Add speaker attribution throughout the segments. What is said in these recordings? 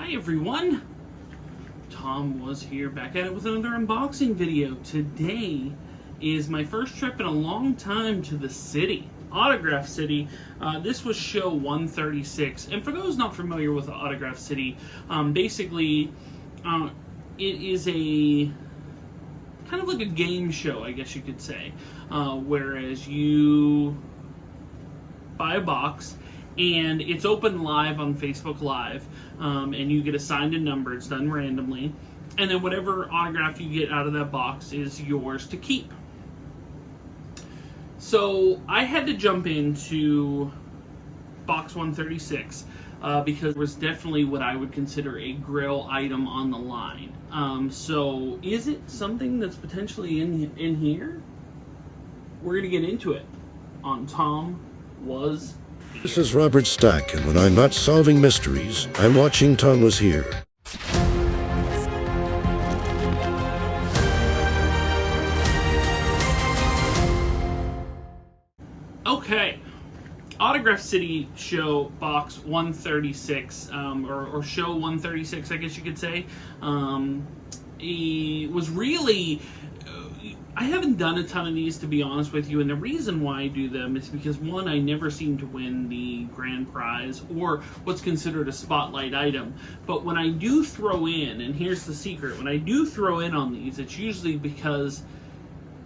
Speaker 1: Hi everyone, Tom was here back at it with another unboxing video. Today is my first trip in a long time to the city, Autographcity. This was show 136, and for those not familiar with Autographcity, basically it is a kind of like a game show, I guess you could say, whereas you buy a box and it's open live on Facebook Live, and you get assigned a number. It's done randomly, and then whatever autograph you get out of that box is yours to keep. So I had to jump into box 136 because it was definitely what I would consider a grail item on the line. So is it something that's potentially in here? We're going to get into it on Tom Was Here.
Speaker 2: This is Robert Stack, and when I'm not solving mysteries, I'm watching Tomwashere.
Speaker 1: Okay, Autographcity show box 136, or show 136, I guess you could say. It was really... I haven't done a ton of these, to be honest with you, and the reason why I do them is because, one, I never seem to win the grand prize or what's considered a spotlight item. But when I do throw in, and here's the secret, when I do throw in on these, it's usually because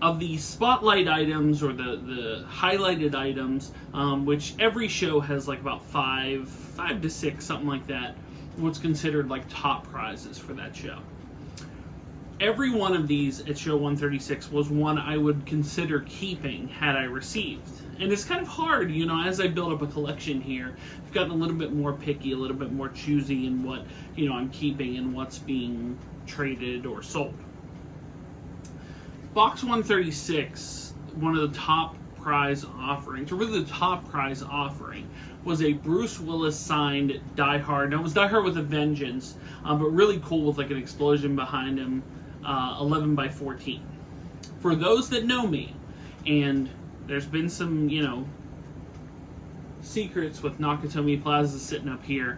Speaker 1: of the spotlight items or the highlighted items, which every show has like about five to six, something like that, what's considered like top prizes for that show. Every one of these at show 136 was one I would consider keeping had I received. And it's kind of hard, you know, as I build up a collection here, I've gotten a little bit more picky, a little bit more choosy in what, you know, I'm keeping and what's being traded or sold. Box 136, one of the top prize offerings, or really the top prize offering, was a Bruce Willis signed Die Hard. Now, it was Die Hard with a Vengeance, but really cool with like an explosion behind him. 11 by 14. For those that know me, and there's been some, you know, secrets with Nakatomi Plaza sitting up here,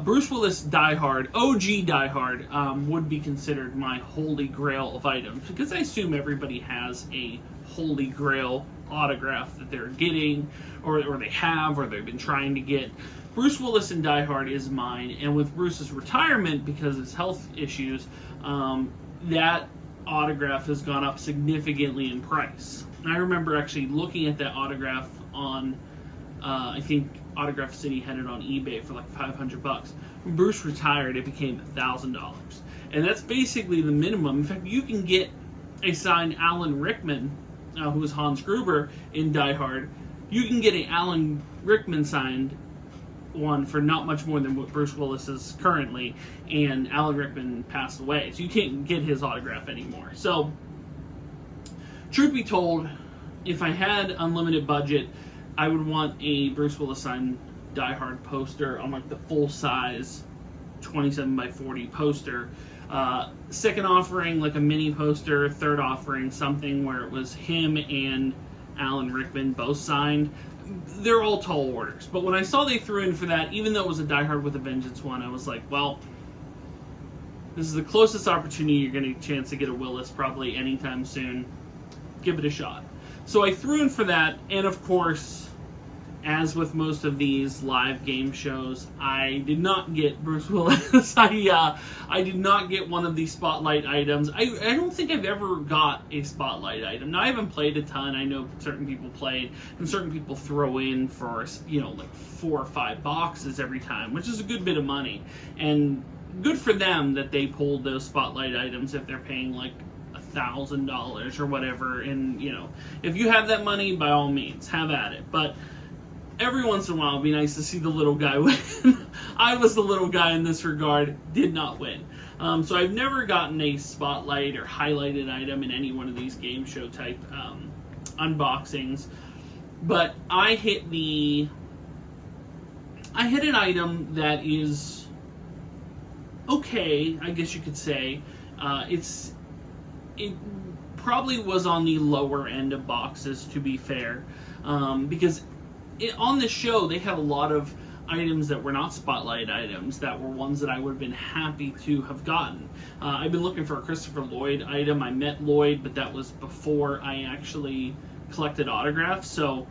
Speaker 1: Bruce Willis Die Hard, OG Die Hard, would be considered my holy grail of items, because I assume everybody has a holy grail autograph that they're getting, or they have, or they've been trying to get. Bruce Willis in Die Hard is mine, and with Bruce's retirement because of his health issues, that autograph has gone up significantly in price. I remember actually looking at that autograph on, I think Autographcity had it on eBay for like $500. When Bruce retired, it became $1,000. And that's basically the minimum. In fact, you can get a signed Alan Rickman, who was Hans Gruber in Die Hard. You can get an Alan Rickman signed one for not much more than what Bruce Willis is currently, and Alan Rickman passed away, so you can't get his autograph anymore. So, truth be told, if I had unlimited budget, I would want a Bruce Willis signed Die Hard poster on like the full size 27 by 40 poster. Second offering, like a mini poster. Third offering, something where it was him and Alan Rickman both signed. They're all tall orders, but when I saw they threw in for that, even though it was a Die Hard with a Vengeance one, I was like, well, this is the closest opportunity you're going to get a chance to get a Willis probably anytime soon. Give it a shot. So I threw in for that, and of course, as with most of these live game shows, I did not get Bruce Willis. I did not get one of these spotlight items. I don't think I've ever got a spotlight item. Now, I haven't played a ton. I know certain people played, and certain people throw in for, you know, like 4 or 5 boxes every time, which is a good bit of money. And good for them that they pulled those spotlight items if they're paying like $1,000 or whatever. And, you know, if you have that money, by all means, have at it. But every once in a while, it'd be nice to see the little guy win. I was the little guy in this regard, did not win. So I've never gotten a spotlight or highlighted item in any one of these game show type unboxings. But I hit an item that is okay, I guess you could say. It probably was on the lower end of boxes, to be fair, because on this show they had a lot of items that were not spotlight items, that were ones that I would have been happy to have gotten. I've been looking for a Christopher Lloyd item. I met Lloyd, but that was before I actually collected autographs, so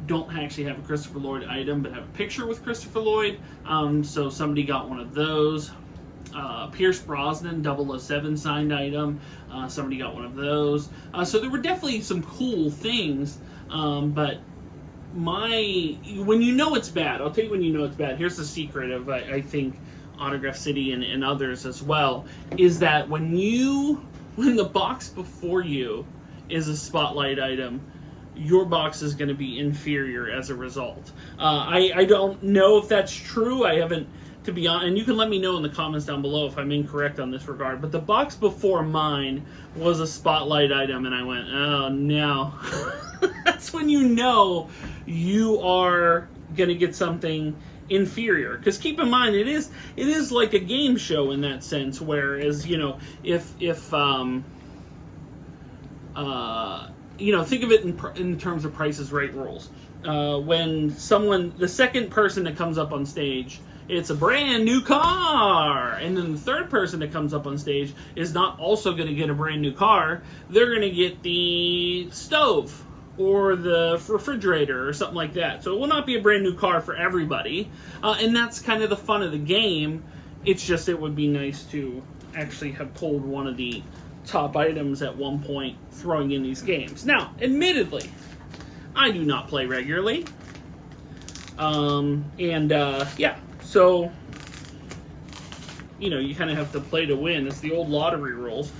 Speaker 1: don't actually have a Christopher Lloyd item, but have a picture with Christopher Lloyd. So somebody got one of those. Pierce Brosnan 007 signed item. Somebody got one of those. So there were definitely some cool things, but when you know it's bad, I'll tell you when you know it's bad. Here's the secret of, I think, Autographcity and others as well, is that when the box before you is a spotlight item, your box is going to be inferior as a result. I don't know if that's true. I haven't, to be honest, and you can let me know in the comments down below if I'm incorrect on this regard, but the box before mine was a spotlight item, and I went, oh no. That's when you know you are going to get something inferior. Because keep in mind, it is like a game show in that sense, whereas, if think of it in terms of Price is Right rules. When the second person that comes up on stage, it's a brand new car, and then the third person that comes up on stage is not also going to get a brand new car. They're going to get the stove or the refrigerator or something like that. So it will not be a brand new car for everybody, and that's kind of the fun of the game. It's just it would be nice to actually have pulled one of the top items at one point throwing in these games. Now, admittedly, I do not play regularly. So, you kind of have to play to win. It's the old lottery rules.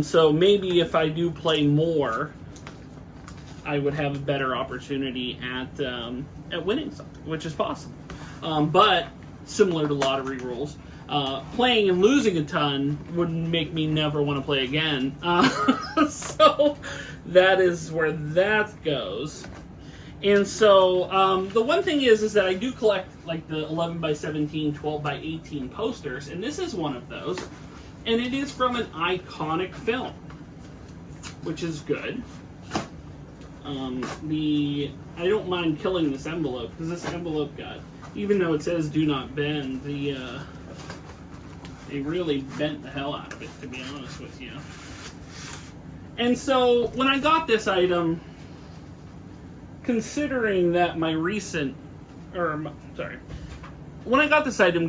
Speaker 1: So maybe if I do play more, I would have a better opportunity at winning something, which is possible. But similar to lottery rules, playing and losing a ton would make me never want to play again. So that is where that goes. And so the one thing is that I do collect like the 11 by 17, 12 by 18 posters, and this is one of those. And it is from an iconic film, which is good. I don't mind killing this envelope, because this envelope even though it says do not bend, they really bent the hell out of it, to be honest with you. And so when I got this item, considering that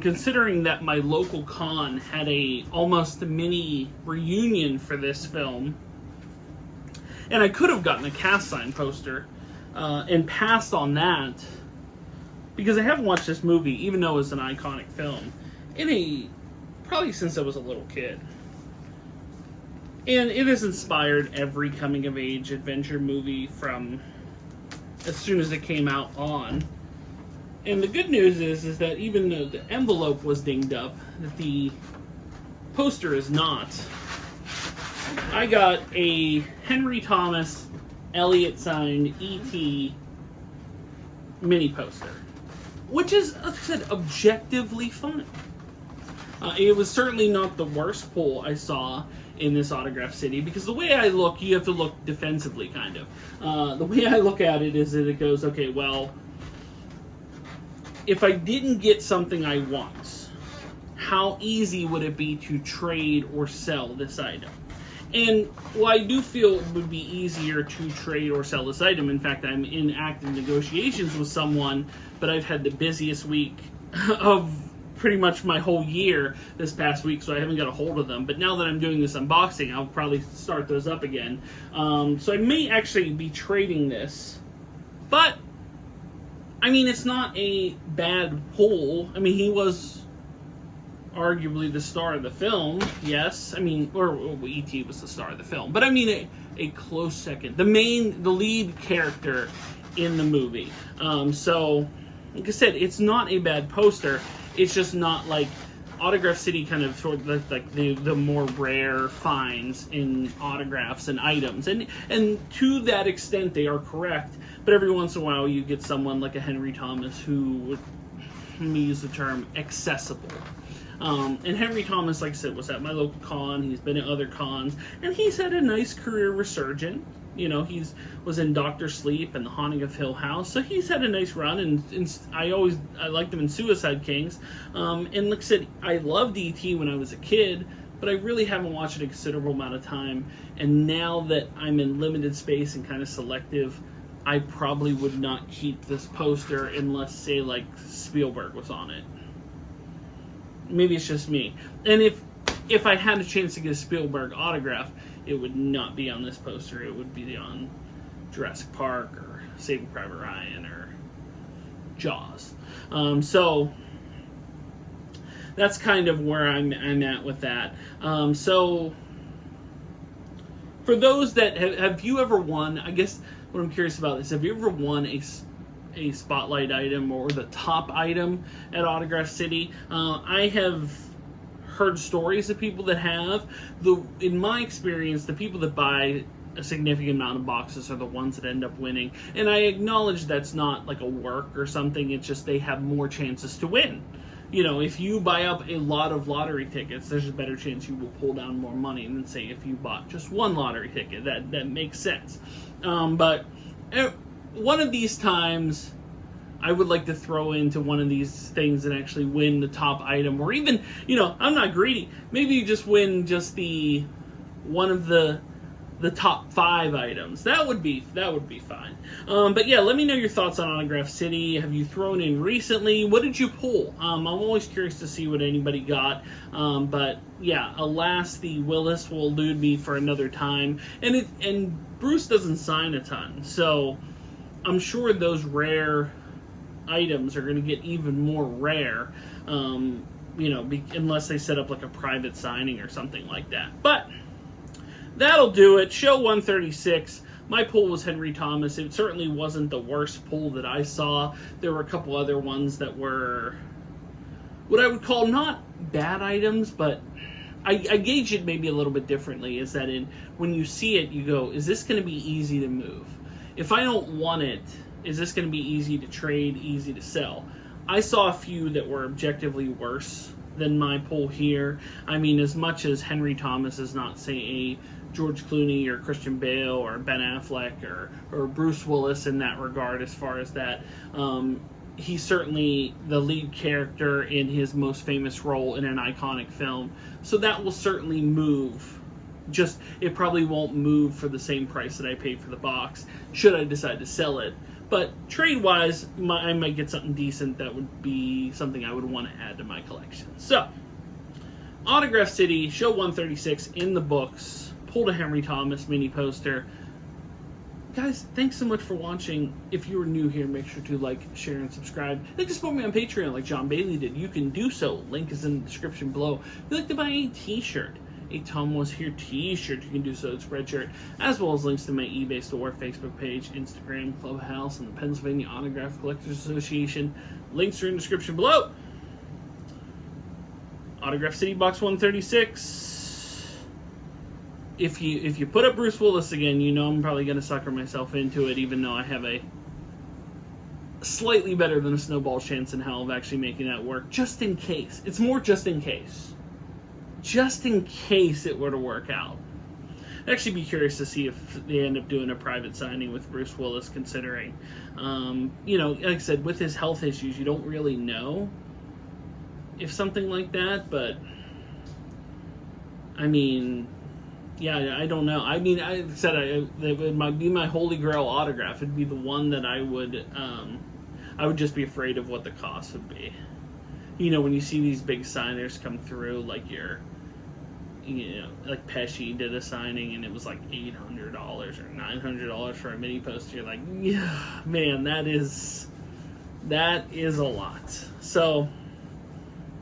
Speaker 1: considering that my local con had a almost mini reunion for this film, and I could have gotten a cast sign poster and passed on that, because I haven't watched this movie, even though it's an iconic film, probably since I was a little kid. And it has inspired every coming-of-age adventure movie from as soon as it came out on. And the good news is that even though the envelope was dinged up, that the poster is not. I got a Henry Thomas, Elliot signed E.T. mini poster, which is, like I said, objectively fun. It was certainly not the worst pull I saw in this Autographcity, because the way I look, you have to look defensively, kind of. The way I look at it is that it goes, okay, well, if I didn't get something I want, how easy would it be to trade or sell this item? And while I do feel it would be easier to trade or sell this item, in fact, I'm in active negotiations with someone, but I've had the busiest week of pretty much my whole year this past week, so I haven't got a hold of them. But now that I'm doing this unboxing, I'll probably start those up again. So I may actually be trading this. But, I mean, it's not a bad pull. I mean, he was arguably the star of the film, yes. I mean, or E.T. was the star of the film. But I mean, a close second. The lead character in the movie. So, like I said, it's not a bad poster. It's just not like Autographcity kind of sort of like the more rare finds in autographs and items. And to that extent, they are correct. But every once in a while, you get someone like a Henry Thomas who, let me use the term, accessible. And Henry Thomas, like I said, was at my local con. He's been at other cons. And he's had a nice career resurgence. You know, was in Doctor Sleep and The Haunting of Hill House, so he's had a nice run. And I liked him in Suicide Kings. And like I said, I loved E.T. when I was a kid, but I really haven't watched it a considerable amount of time. And now that I'm in limited space and kind of selective, I probably would not keep this poster unless, say, like Spielberg was on it. Maybe it's just me. And if I had a chance to get a Spielberg autograph, it would not be on this poster. It would be on Jurassic Park or Saving Private Ryan or Jaws. So that's kind of where I'm at with that. So for those that have you ever won, I guess what I'm curious about is, have you ever won a spotlight item or the top item at Autographcity? I have heard stories of people that have. In my experience, the people that buy a significant amount of boxes are the ones that end up winning. And I acknowledge that's not like a work or something. It's just they have more chances to win. You know, if you buy up a lot of lottery tickets, there's a better chance you will pull down more money than, say, if you bought just one lottery ticket. That makes sense. But one of these times, I would like to throw into one of these things and actually win the top item, or even, you know, I'm not greedy. Maybe you just win just one of the top 5 items. That would be fine. But yeah, let me know your thoughts on Autographcity. Have you thrown in recently? What did you pull? I'm always curious to see what anybody got. But yeah, alas, the Willis will elude me for another time. And Bruce doesn't sign a ton, so I'm sure those rare items are going to get even more rare, you know, unless they set up like a private signing or something like that. But that'll do it. Show 136. My pull was Henry Thomas. It certainly wasn't the worst pull that I saw. There were a couple other ones that were what I would call not bad items, but I gauge it maybe a little bit differently. Is that when you see it, you go, is this going to be easy to move? If I don't want it, is this going to be easy to trade, easy to sell? I saw a few that were objectively worse than my pull here. I mean, as much as Henry Thomas is not, say, a George Clooney or Christian Bale or Ben Affleck or Bruce Willis in that regard, as far as that, he's certainly the lead character in his most famous role in an iconic film. So that will certainly move. Just, it probably won't move for the same price that I paid for the box, should I decide to sell it. But trade-wise, I might get something decent that would be something I would want to add to my collection. So, Autographcity, show 136 in the books. Pulled a Henry Thomas mini poster. Guys, thanks so much for watching. If you are new here, make sure to like, share, and subscribe. If you support me on Patreon like John Bailey did, you can do so. Link is in the description below. If you'd like to buy a t-shirt, a Tomwashere t-shirt, you can do so at Spreadshirt, as well as links to my eBay store, Facebook page, Instagram, Clubhouse, and the Pennsylvania Autograph Collectors Association. Links are in the description below. Autographcity box 136. If you put up Bruce Willis again, you know I'm probably going to sucker myself into it, even though I have a slightly better than a snowball chance in hell of actually making that work, just in case. It's more just in case. Just in case it were to work out. I'd actually be curious to see if they end up doing a private signing with Bruce Willis, considering, you know, like I said, with his health issues, you don't really know if something like that, but, I mean, yeah, I don't know. I mean, I said it might be my holy grail autograph. It'd be the one that I would just be afraid of what the cost would be. You know, when you see these big signers come through, like like Pesci did a signing and it was like $800 or $900 for a mini poster. You're like, yeah, man, that is a lot. So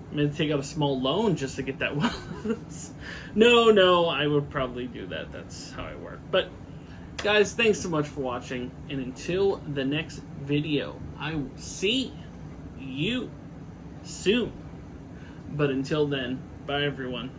Speaker 1: I'm going to take out a small loan just to get that one. No, I would probably do that. That's how I work. But guys, thanks so much for watching. And until the next video, I will see you soon. But until then, bye everyone.